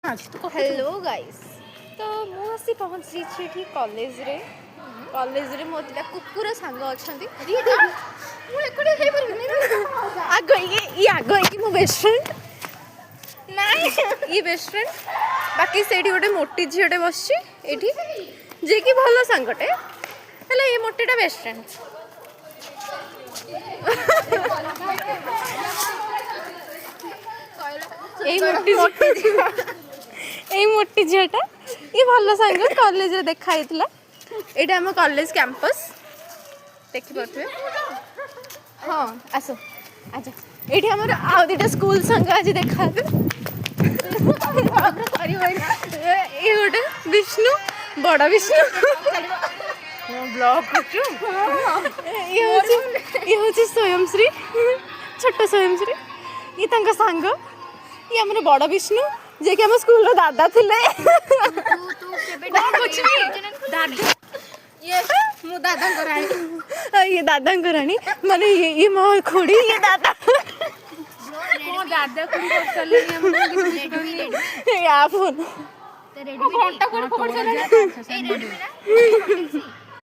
hello guys तो मु आसी पहुंची छी कॉलेज रे मो दिटा कुकुर सांग अछंती मु एकड़े हे परबे आगो ये आगो ये मो बेस्ट फ्रेंड नाइ ये बेस्ट फ्रेंड बाकी सेठी गोटे मोटी झीटे बसची एठी जे कि भलो सांगटे हला ये मोटीटा बेस्ट फ्रेंड ए मोटी झीटा ये भल सांग कॉलेज रे देखा हितला एटा हम कॉलेज कैंपस देखि परथबे हां आसो आजा एठी हमर आ दिटा स्कूल संग आज देखा ये गोटे विष्णु बड़ा विष्णु ब्लॉग करछु ये होची स्वयंश्री छोट स्वयंश्री ये तंका सांग ये हमर बड़ा विष्णु जे कि हम स्कूल रो दादा थिले तू केबे कुछ नहीं दादा ये मु दादा कराणी ये दादा कराणी माने ये मो खोड़ी ये दादा मो दादा कुड़ी कर चले हम रेडी या फोन ते रेडी घंटा कोन फोन चले ए रेडी